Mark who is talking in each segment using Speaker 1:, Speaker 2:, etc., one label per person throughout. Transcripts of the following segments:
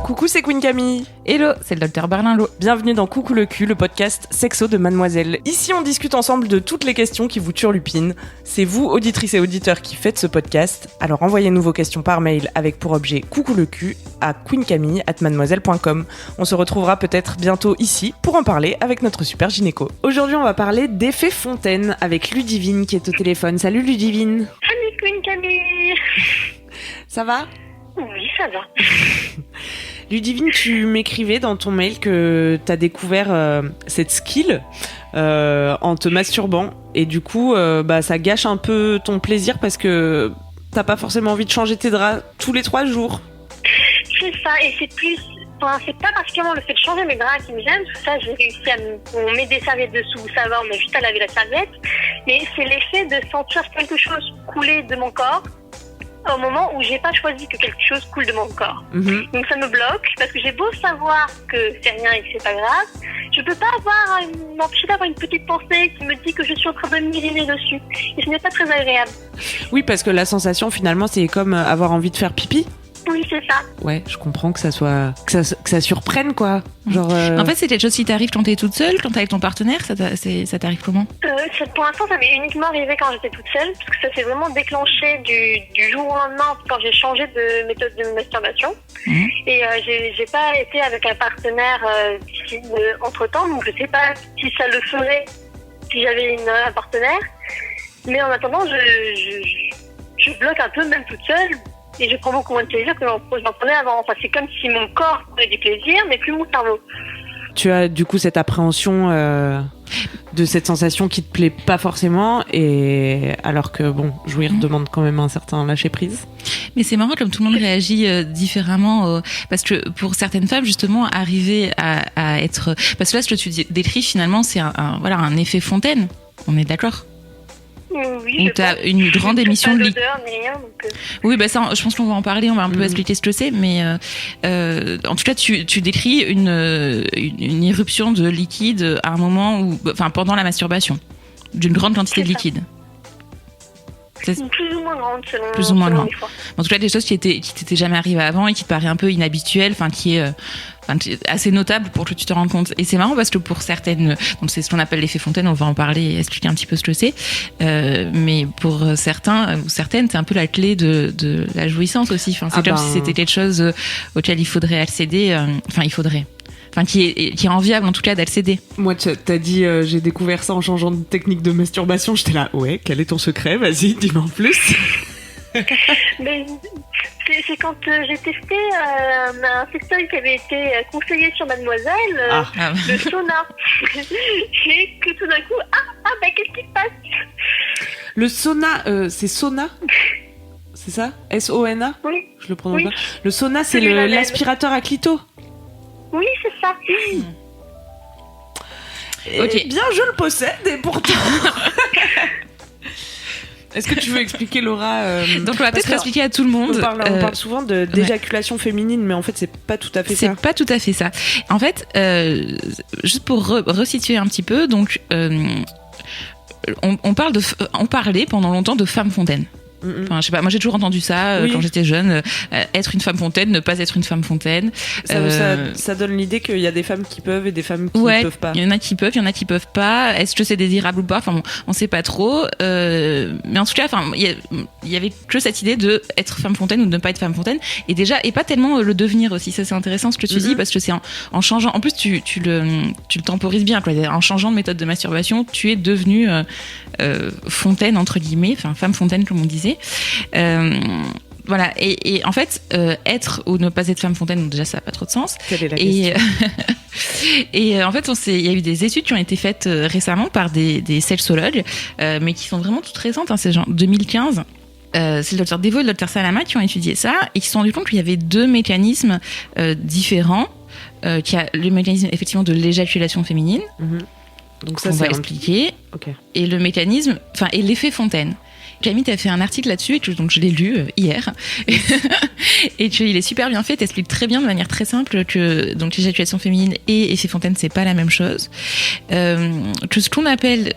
Speaker 1: Coucou, c'est Queen Camille.
Speaker 2: Hello, c'est le docteur Berlinlot.
Speaker 1: Bienvenue dans Coucou le cul, le podcast sexo de Mademoiselle. Ici, on discute ensemble de toutes les questions qui vous turlupinent. C'est vous, auditrices et auditeurs, qui faites ce podcast. Alors envoyez-nous vos questions par mail avec pour objet Coucou le cul à queencamille@mademoiselle.com. On se retrouvera peut-être bientôt ici pour en parler avec notre super gynéco. Aujourd'hui, on va parler d'effet fontaine avec Ludivine qui est au téléphone. Salut Ludivine.
Speaker 3: Salut Queen Camille.
Speaker 1: Ça va ?
Speaker 3: Oui, ça va.
Speaker 1: Ludivine, tu m'écrivais dans ton mail que t'as découvert cette skill en te masturbant et du coup ça gâche un peu ton plaisir parce que t'as pas forcément envie de changer tes draps tous les 3 jours.
Speaker 3: C'est ça, et c'est plus... c'est pas particulièrement le fait de changer mes draps qui me gêne, parce que ça j'ai réussi on met des serviettes dessous, ça va, on a juste à laver la serviette, mais c'est l'effet de sentir quelque chose couler de mon corps au moment où j'ai pas choisi que quelque chose coule de mon corps. Donc ça me bloque, parce que j'ai beau savoir que c'est rien et que c'est pas grave, je peux pas m'empêcher d'avoir une petite pensée qui me dit que je suis en train de m'uriner dessus, et ce n'est pas très agréable.
Speaker 1: Oui, parce que la sensation finalement c'est comme avoir envie de faire pipi.
Speaker 3: Oui, c'est ça.
Speaker 1: Ouais, je comprends que ça surprenne quoi. Genre.
Speaker 2: En fait, c'est quelque chose qui t'arrive quand t'es toute seule, quand t'es avec ton partenaire. Ça t'arrive comment ?
Speaker 3: Pour l'instant, ça m'est uniquement arrivé quand j'étais toute seule, parce que ça s'est vraiment déclenché du jour au lendemain quand j'ai changé de méthode de masturbation. Et j'ai pas été avec un partenaire entre temps, donc je sais pas si ça le ferait si j'avais un partenaire. Mais en attendant, je bloque un peu même toute seule. Et je prends beaucoup moins de plaisir que j'en prenais avant. Enfin, c'est comme si mon corps prenait du plaisir, mais plus mon cerveau.
Speaker 1: Tu as du coup cette appréhension de cette sensation qui te plaît pas forcément, et alors que jouir demande quand même un certain lâcher prise.
Speaker 2: Mais c'est marrant comme tout le monde réagit différemment, parce que pour certaines femmes justement arriver à être, parce que là ce que tu décris finalement c'est un effet fontaine. On est d'accord ?
Speaker 3: Oui,
Speaker 2: où tu as une grande émission de liquide. Oui, ça, je pense qu'on va en parler, on va un peu expliquer ce que c'est, mais en tout cas, tu décris une éruption de liquide à un moment pendant la masturbation, d'une grande quantité de liquide.
Speaker 3: Plus ou moins grande selon
Speaker 2: plus ou moins grande.
Speaker 3: Les fois.
Speaker 2: En tout cas, des choses qui t'étaient jamais arrivées avant et qui te paraît un peu inhabituelles, qui est assez notable pour que tu te rendes compte. Et c'est marrant parce que pour certaines, donc c'est ce qu'on appelle l'effet fontaine, on va en parler et expliquer un petit peu ce que c'est. Mais pour certains ou certaines, c'est un peu la clé de la jouissance aussi. C'est comme si c'était quelque chose auquel il faudrait accéder. Qui est enviable en tout cas d'accéder.
Speaker 1: Moi, t'as dit j'ai découvert ça en changeant de technique de masturbation. J'étais là, ouais, quel est ton secret ? Vas-y, dis-moi en plus.
Speaker 3: Mais c'est quand j'ai testé un sextoy qui avait été conseillé sur Mademoiselle, le sauna. Et que tout d'un coup, qu'est-ce qui se passe ?
Speaker 1: Le sauna, c'est sauna ? C'est ça ? S-O-N-A ?
Speaker 3: Oui.
Speaker 1: Je le prononce pas. Le sauna, c'est l'aspirateur à clito ?
Speaker 3: Oui, c'est ça.
Speaker 1: Ok. Bien, je le possède et pourtant. Est-ce que tu veux expliquer, Laura
Speaker 2: Donc on va peut-être expliquer à tout le monde.
Speaker 1: On parle souvent d'éjaculation féminine, mais en fait c'est pas tout à fait ça.
Speaker 2: C'est pas tout à fait ça. En fait, juste pour resituer un petit peu, donc on parlait pendant longtemps de femme fontaine. Je sais pas, moi j'ai toujours entendu ça quand j'étais jeune, être une femme fontaine, ne pas être une femme fontaine.
Speaker 1: Ça donne l'idée qu'il y a des femmes qui peuvent et des femmes qui ne peuvent pas.
Speaker 2: Il y en a qui peuvent, il y en a qui peuvent pas. Est-ce que c'est désirable ou pas ? On sait pas trop. Mais en tout cas, il y avait que cette idée de être femme fontaine ou de ne pas être femme fontaine. Et pas tellement le devenir aussi. Ça c'est intéressant ce que tu dis parce que c'est en changeant. En plus tu le temporises bien, quoi. En changeant de méthode de masturbation, tu es devenue fontaine entre guillemets, femme fontaine comme on disait. Voilà, et en fait, être ou ne pas être femme fontaine, donc déjà ça n'a pas trop de sens.
Speaker 1: Quelle est la question ?
Speaker 2: Et en fait, il y a eu des études qui ont été faites récemment par des sexologues, mais qui sont vraiment toutes récentes, c'est genre 2015. C'est le docteur Devo et le docteur Salama qui ont étudié ça et qui se sont rendus compte qu'il y avait 2 mécanismes différents. Qu'il y a le mécanisme effectivement de l'éjaculation féminine,
Speaker 1: donc ça
Speaker 2: on va expliquer,
Speaker 1: okay.
Speaker 2: Et le mécanisme, et l'effet fontaine. Camille, t'as fait un article là-dessus, donc je l'ai lu hier. Et il est super bien fait, t'expliques très bien de manière très simple que donc l'éjaculation féminine et effet fontaine, c'est pas la même chose. Que ce qu'on appelle,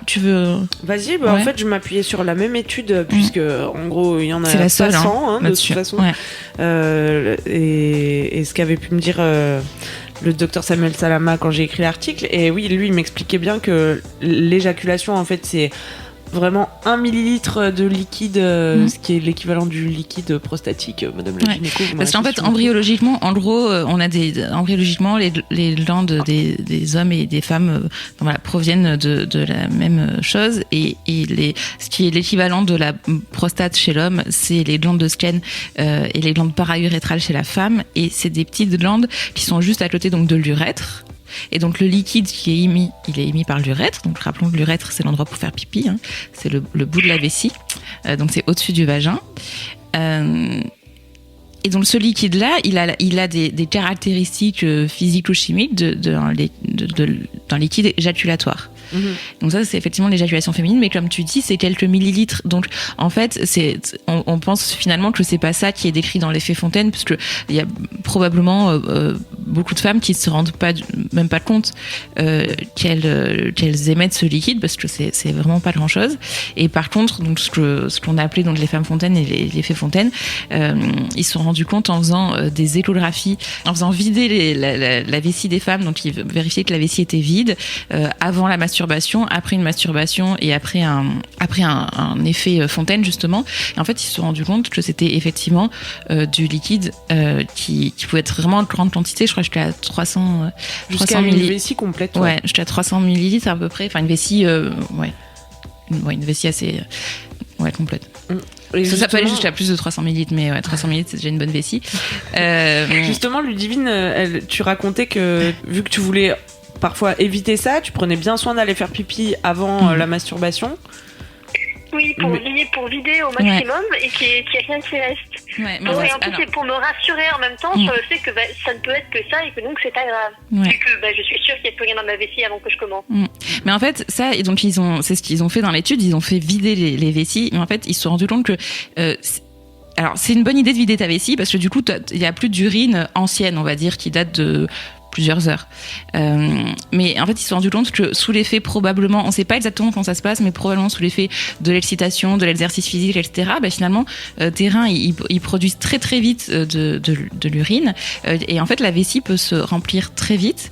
Speaker 2: tu veux.
Speaker 1: Vas-y,
Speaker 2: Ouais.
Speaker 1: en fait, je m'appuyais sur la même étude, puisque en gros, il y en a
Speaker 2: C'est la seule,
Speaker 1: 100 de toute
Speaker 2: là-dessus.
Speaker 1: façon.
Speaker 2: Ouais.
Speaker 1: Et ce qu'avait pu me dire le docteur Samuel Salama quand j'ai écrit l'article, et oui, lui, il m'expliquait bien que l'éjaculation, en fait, c'est vraiment 1 millilitre de liquide, ce qui est l'équivalent du liquide prostatique, madame la gynéco.
Speaker 2: Parce qu'en fait, embryologiquement, en gros, on a embryologiquement, les glandes des hommes et des femmes proviennent de la même chose. Et ce qui est l'équivalent de la prostate chez l'homme, c'est les glandes de Skene et les glandes paraurétrales chez la femme. Et c'est des petites glandes qui sont juste à côté donc de l'urètre. Et donc le liquide qui est émis, il est émis par l'urètre. Donc rappelons que l'urètre, c'est l'endroit pour faire pipi, hein. C'est le bout de la vessie. Donc c'est au-dessus du vagin. Et donc ce liquide-là, il a des caractéristiques physico-chimiques d'un liquide éjaculatoire. Donc ça, c'est effectivement l'éjaculation féminine, mais comme tu dis, c'est quelques millilitres. Donc en fait, on pense finalement que c'est pas ça qui est décrit dans l'effet fontaine, parce que il y a probablement beaucoup de femmes qui se rendent même pas compte qu'elles émettent ce liquide, parce que c'est vraiment pas grand chose. Et par contre, donc ce qu'on a appelé donc les femmes fontaines et l'effet fontaine, ils se sont rendus compte en faisant des échographies, en faisant vider la vessie des femmes, donc ils vérifiaient que la vessie était vide avant la masturbation, après une masturbation et après un effet fontaine justement. Et en fait, ils se sont rendus compte que c'était effectivement du liquide qui pouvait être vraiment en grande quantité. Je crois jusqu'à 300
Speaker 1: jusqu'à une vessie complète.
Speaker 2: Ouais, jusqu'à 300 millilitres à peu près. Enfin, une vessie, une vessie assez complète. Ça peut aller jusqu'à plus de 300 millilitres, mais 300 millilitres, c'est déjà une bonne vessie.
Speaker 1: Justement, Ludivine, tu racontais que vu que tu voulais parfois éviter ça, tu prenais bien soin d'aller faire pipi avant la masturbation.
Speaker 3: Oui, pour vider au maximum et qu'il n'y ait rien qui reste.
Speaker 2: Ouais,
Speaker 3: et en plus, c'est pour me rassurer en même temps sur le fait que ça ne peut être que ça et que donc c'est pas grave.
Speaker 2: Ouais.
Speaker 3: Et que je suis sûre qu'il n'y a plus rien dans ma vessie avant que je commence.
Speaker 2: Mais en fait, ça, et donc c'est ce qu'ils ont fait dans l'étude, ils ont fait vider les vessies, mais en fait, ils se sont rendus compte que alors c'est une bonne idée de vider ta vessie parce que du coup, il y a plus d'urine ancienne, on va dire, qui date de plusieurs heures. Mais en fait, ils se sont rendus compte que sous l'effet probablement, on ne sait pas exactement comment ça se passe, mais probablement sous l'effet de l'excitation, de l'exercice physique, etc., finalement, tes reins, ils produisent très très vite de l'urine. Et en fait, la vessie peut se remplir très vite.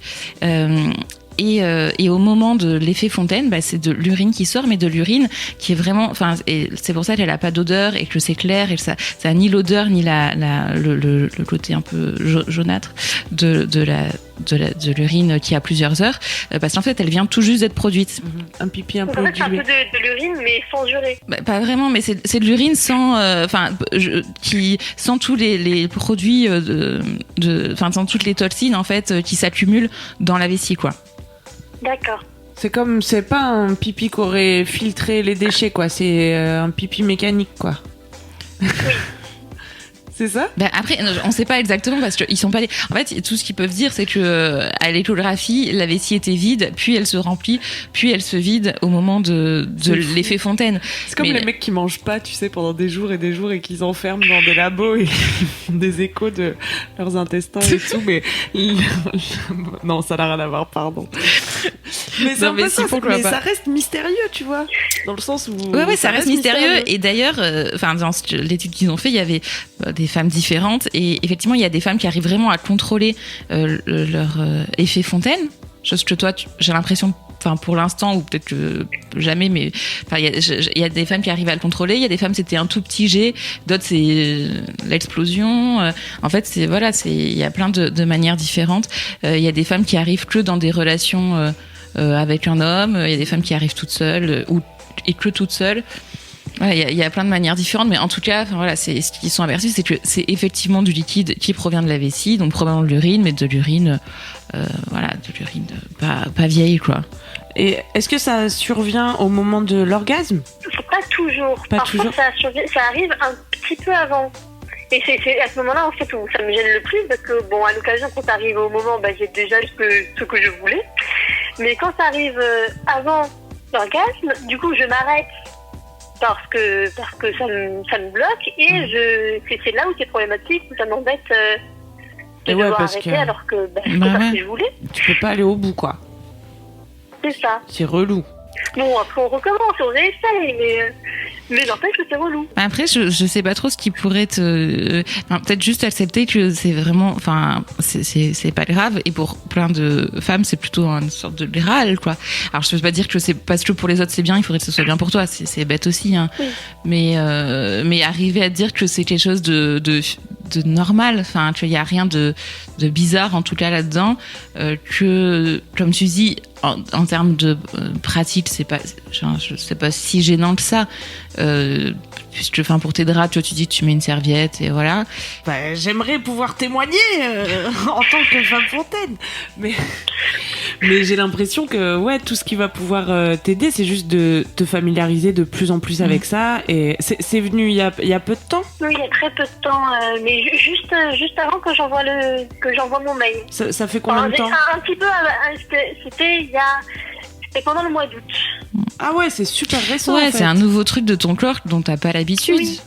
Speaker 2: Et au moment de l'effet fontaine, c'est de l'urine qui sort, mais de l'urine qui est vraiment, et c'est pour ça qu'elle a pas d'odeur et que c'est clair et que ça a ni l'odeur ni le côté un peu jaunâtre de l'urine qui a plusieurs heures, parce qu'en fait elle vient tout juste d'être produite.
Speaker 1: Un pipi un peu
Speaker 3: en fait, c'est un
Speaker 1: dilué.
Speaker 3: peu de l'urine, mais sans urée.
Speaker 2: Pas vraiment, mais c'est de l'urine sans, sans tous les produits sans toutes les toxines en fait qui s'accumulent dans la vessie, quoi.
Speaker 3: D'accord.
Speaker 1: C'est pas un pipi qui aurait filtré les déchets, quoi. C'est un pipi mécanique, quoi. C'est ça ?
Speaker 2: Après, on sait pas exactement parce qu'ils sont pas En fait, tout ce qu'ils peuvent dire, c'est que à l'échographie, la vessie était vide, puis elle se remplit, puis elle se vide au moment de l'effet fontaine.
Speaker 1: C'est comme les mecs qui mangent pas, tu sais, pendant des jours et qui s'enferment dans des labos et qui font des échos de leurs intestins et tout, mais non, ça n'a rien à voir, pardon. Mais c'est un peu ça, mais ça reste mystérieux, tu vois, dans le sens où
Speaker 2: ouais, ça reste mystérieux. Et d'ailleurs, dans l'étude qu'ils ont fait, il y avait des femmes différentes et effectivement, il y a des femmes qui arrivent vraiment à contrôler leur effet fontaine, chose que toi, j'ai l'impression, pour l'instant, ou peut-être que jamais, mais il y a des femmes qui arrivent à le contrôler. Il y a des femmes, c'était un tout petit jet, d'autres c'est l'explosion. En fait, il y a plein de manières différentes. Il y a des femmes qui arrivent que dans des relations avec un homme. Il y a des femmes qui arrivent toutes seules et que toutes seules. Il y a plein de manières différentes, mais en tout cas, c'est ce qu'ils sont aperçus, c'est que c'est effectivement du liquide qui provient de la vessie, donc probablement de l'urine, mais de l'urine, de l'urine pas vieille, quoi.
Speaker 1: Et est-ce que ça survient au moment de l'orgasme ?
Speaker 3: Pas toujours. Parfois, ça arrive un petit peu avant. Et c'est à ce moment-là, en fait, où ça me gêne le plus, parce que, à l'occasion, quand ça arrive au moment, j'ai déjà ce que je voulais. Mais quand ça arrive avant l'orgasme, du coup, je m'arrête parce que ça me bloque et c'est là où c'est problématique, où ça m'embête de devoir arrêter alors que je peux faire ce que je voulais.
Speaker 1: Tu peux pas aller au bout, quoi.
Speaker 3: C'est ça.
Speaker 1: C'est relou.
Speaker 3: Bon, après on recommence, on réessaye, mais n'empêche que c'est relou.
Speaker 2: Après, je sais pas trop ce qui pourrait te... peut-être juste accepter que c'est vraiment... Enfin, c'est pas grave. Et pour plein de femmes, c'est plutôt une sorte de râle, quoi. Alors, je peux pas dire que c'est parce que pour les autres, c'est bien, il faudrait que ce soit bien pour toi. C'est bête aussi, hein. Oui. Mais arriver à dire que c'est quelque chose de normal, enfin, tu vois, il y a rien de bizarre, en tout cas, là-dedans, que, comme tu dis, en termes de pratique, c'est pas si gênant que ça, puisque pour tes draps, tu dis que tu mets une serviette et voilà.
Speaker 1: Bah, j'aimerais pouvoir témoigner en tant que femme fontaine, mais j'ai l'impression que tout ce qui va pouvoir t'aider, c'est juste de te familiariser de plus en plus avec ça. Et c'est venu il y a peu de temps.
Speaker 3: Oui, il y a très peu de temps, mais juste avant que j'envoie mon mail.
Speaker 1: Ça fait combien de temps?
Speaker 3: Un petit peu, c'était pendant le mois d'août.
Speaker 1: Ah ouais, c'est super récent.
Speaker 2: Ouais,
Speaker 1: en fait.
Speaker 2: C'est un nouveau truc de ton corps dont t'as pas l'habitude.
Speaker 3: Oui.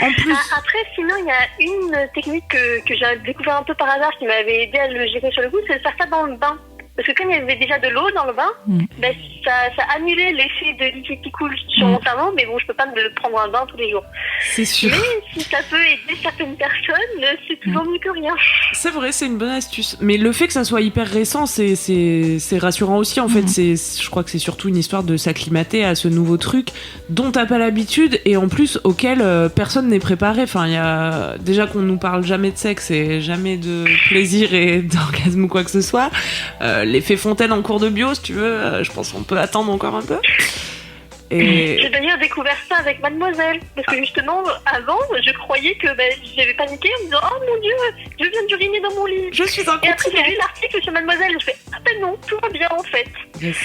Speaker 1: En plus.
Speaker 3: Après, sinon, il y a une technique que j'ai découvert un peu par hasard qui m'avait aidé à le gérer sur le coup, c'est de faire ça dans le bain. Parce que comme il y avait déjà de l'eau dans le bain, ça annulait l'effet de liquide qui coule sur mon cerveau, mais bon, je peux pas me prendre un bain tous les jours.
Speaker 1: C'est sûr.
Speaker 3: Mais si ça peut aider certaines personnes, c'est toujours mieux que rien.
Speaker 1: C'est vrai, c'est une bonne astuce. Mais le fait que ça soit hyper récent, c'est rassurant aussi. En fait, je crois que c'est surtout une histoire de s'acclimater à ce nouveau truc dont t'as pas l'habitude et en plus auquel personne n'est préparé. Enfin, il y a déjà qu'on nous parle jamais de sexe et jamais de plaisir et d'orgasme ou quoi que ce soit. L'effet fontaine en cours de bio, si tu veux, je pense qu'on peut attendre encore un peu. Et...
Speaker 3: J'ai d'ailleurs découvert ça avec Mademoiselle, parce que justement, avant, je croyais que j'avais paniqué en me disant « Oh mon Dieu, je viens d'uriner dans mon lit !»
Speaker 1: Je suis incontinent.
Speaker 3: Et après, j'ai lu l'article sur Mademoiselle, et je fais « Ah ben non, tout va bien en fait !»
Speaker 1: Yes.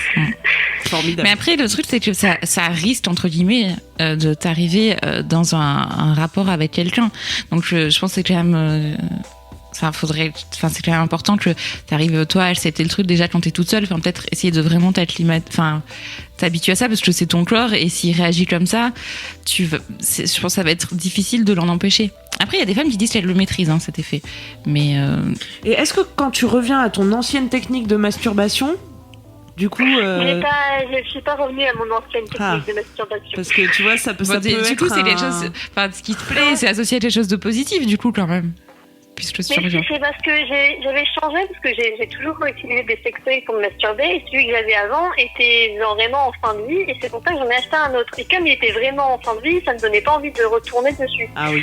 Speaker 1: Formidable.
Speaker 2: Mais après, le truc, c'est que ça risque, entre guillemets, de t'arriver dans un rapport avec quelqu'un. Donc, je pense que c'est quand même... c'est quand même important que t'arrives, toi, à accepter le truc déjà quand t'es toute seule. Enfin, peut-être essayer de vraiment t'habituer à ça parce que c'est ton corps et s'il réagit comme ça, je pense que ça va être difficile de l'en empêcher. Après, il y a des femmes qui disent qu'elles le maîtrisent, cet effet. Mais
Speaker 1: Et est-ce que quand tu reviens à ton ancienne technique de masturbation, du coup...
Speaker 3: Je suis pas revenue à mon ancienne technique de masturbation.
Speaker 1: Parce que tu vois, ça peut être
Speaker 2: du coup, c'est quelque chose... Enfin, ce qui te plaît, c'est associé à quelque chose de positif, du coup, quand même. Puisque
Speaker 3: c'est parce que j'avais changé, parce que j'ai toujours utilisé des sextoys pour me masturber, et celui que j'avais avant était vraiment en fin de vie, et c'est pour ça que j'en ai acheté un autre. Et comme il était vraiment en fin de vie, ça me donnait pas envie de retourner dessus.
Speaker 1: Ah oui.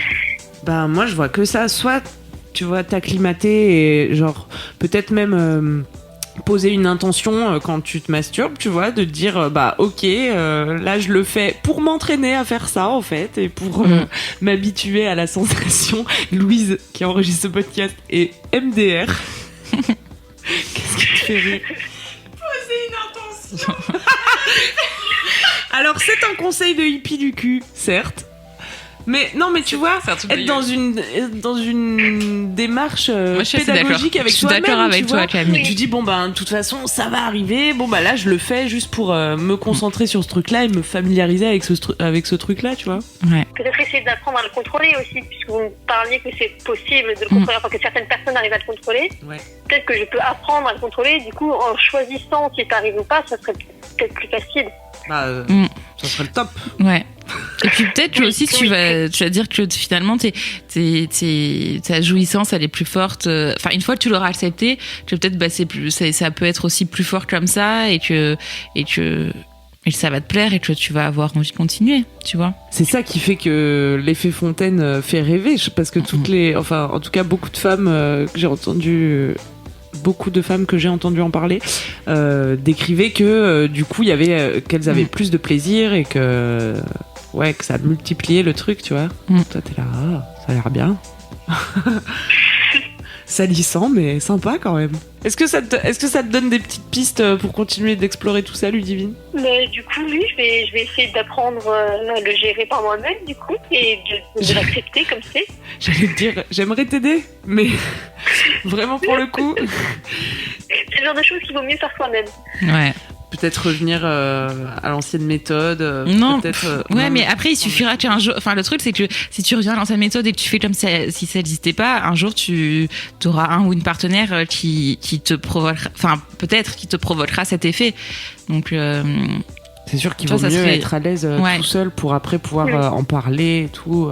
Speaker 1: Bah moi je vois que ça, soit tu vois t'acclimater et genre peut-être même poser une intention quand tu te masturbes, tu vois, de te dire ok, là je le fais pour m'entraîner à faire ça en fait et pour m'habituer à la sensation. Louise qui enregistre ce podcast est MDR. Qu'est-ce qui te fait rire? Poser une intention. Alors c'est un conseil de hippie du cul, certes. Mais non, mais tu vois, être dans une démarche pédagogique avec toi-même.
Speaker 2: Je suis d'accord avec toi, Camille.
Speaker 1: Tu dis de toute façon, ça va arriver. Là, je le fais juste pour me concentrer sur ce truc-là et me familiariser avec ce truc-là, tu vois.
Speaker 2: Ouais.
Speaker 3: Peut-être essayer d'apprendre à le contrôler aussi, puisque vous me parliez que c'est possible de le contrôler, enfin que certaines personnes arrivent à le contrôler. Ouais. Peut-être que je peux apprendre à le contrôler. Du coup, en choisissant si ça arrive ou pas, ça serait peut-être plus facile.
Speaker 1: Ça serait le top.
Speaker 2: Ouais. Et puis peut-être que aussi tu vas dire que finalement ta jouissance elle est plus forte. Enfin une fois que tu l'auras accepté, que peut-être ça peut être aussi plus fort comme ça et que ça va te plaire et que tu vas avoir envie de continuer, tu vois.
Speaker 1: C'est ça qui fait que l'effet fontaine fait rêver, parce que en tout cas beaucoup de femmes que j'ai entendues en parler décrivaient que du coup qu'elles avaient plus de plaisir et que ça multipliait le truc, tu vois. Toi t'es là, ça a l'air bien. Salissant mais sympa quand même. Est-ce que ça te donne des petites pistes pour continuer d'explorer tout ça, Ludivine?
Speaker 3: Du coup oui, je vais essayer d'apprendre à le gérer par moi-même du coup et de l'accepter comme c'est.
Speaker 1: J'allais te dire, j'aimerais t'aider, mais vraiment pour le coup.
Speaker 3: C'est le genre de choses qu'il vaut mieux faire soi-même.
Speaker 2: Ouais.
Speaker 1: peut-être revenir à l'ancienne méthode.
Speaker 2: Non,
Speaker 1: non,
Speaker 2: mais après il suffira qu'un jour. Enfin, le truc c'est que si tu reviens à l'ancienne méthode et que tu fais comme si ça n'existait pas, un jour tu auras un ou une partenaire qui te provoquera. Enfin, peut-être qui te provoquera cet effet. Donc.
Speaker 1: C'est sûr qu'il vaut mieux être à l'aise tout seul pour après pouvoir en parler et tout.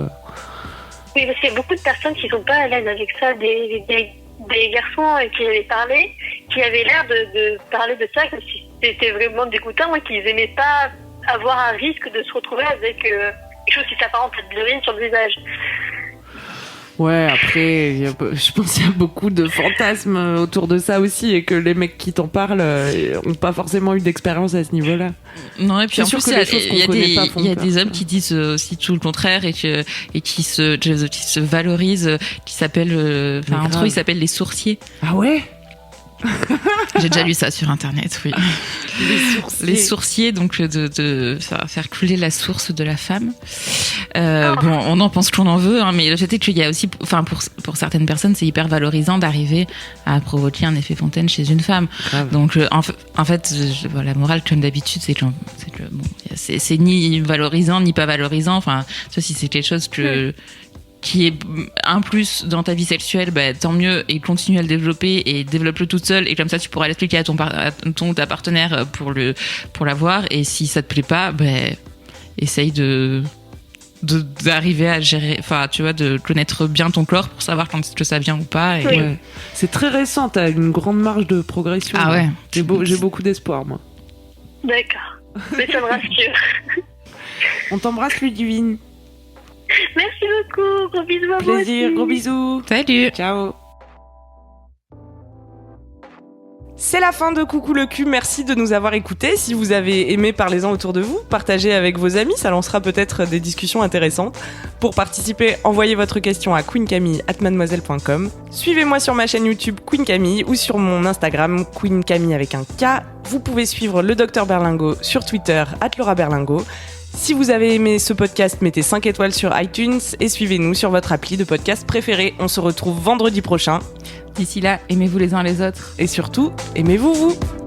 Speaker 3: Oui, parce qu'il y a beaucoup de personnes qui sont pas à l'aise avec ça, des garçons qui avaient parlé, qui avaient l'air de parler de ça comme si c'était vraiment dégoûtant et qu'ils aimaient pas avoir un risque de se retrouver avec quelque chose qui s'apparente à de l'urine sur le visage.
Speaker 1: Ouais, après, je pense qu'il y a beaucoup de fantasmes autour de ça aussi et que les mecs qui t'en parlent ont pas forcément eu d'expérience à ce niveau-là.
Speaker 2: Non, et puis en plus, il y a des hommes qui disent aussi tout le contraire et qui se valorisent, qui s'appellent, entre eux, ils s'appellent les sourciers.
Speaker 1: Ah ouais?
Speaker 2: J'ai déjà lu ça sur internet, oui. Les sourciers, donc de faire couler la source de la femme. Bon, on en pense qu'on en veut, hein, mais le fait est qu'il y a aussi, enfin pour certaines personnes, c'est hyper valorisant d'arriver à provoquer un effet fontaine chez une femme. Grave. Donc en fait, la morale comme d'habitude, c'est que bon, c'est ni valorisant ni pas valorisant. Enfin, ça si c'est quelque chose qui est un plus dans ta vie sexuelle, tant mieux, et continue à le développer et développe-le toute seule, et comme ça tu pourras l'expliquer à ta partenaire pour l'avoir, et si ça te plaît pas, essaye d'arriver à gérer, enfin tu vois, de connaître bien ton corps pour savoir quand est-ce que ça vient ou pas. Et
Speaker 1: ouais. C'est très récent, t'as une grande marge de progression.
Speaker 2: Ah ouais.
Speaker 1: J'ai beaucoup d'espoir, moi.
Speaker 3: D'accord, mais ça me rassure.
Speaker 1: On t'embrasse, Ludivine.
Speaker 3: Merci beaucoup, gros bisous à vous.
Speaker 1: Plaisir, gros bisous.
Speaker 2: Salut.
Speaker 1: Ciao. C'est la fin de Coucou le cul, merci de nous avoir écoutés. Si vous avez aimé, parlez-en autour de vous, partagez avec vos amis, ça lancera peut-être des discussions intéressantes. Pour participer, envoyez votre question à queencamille@mademoiselle.com. Suivez-moi sur ma chaîne YouTube Queen Camille ou sur mon Instagram Queen Camille avec un K. Vous pouvez suivre le Dr Berlingot sur Twitter @LauraBerlingot. Si vous avez aimé ce podcast, mettez 5 étoiles sur iTunes et suivez-nous sur votre appli de podcast préféré. On se retrouve vendredi prochain.
Speaker 2: D'ici là, aimez-vous les uns les autres.
Speaker 1: Et surtout, aimez-vous vous.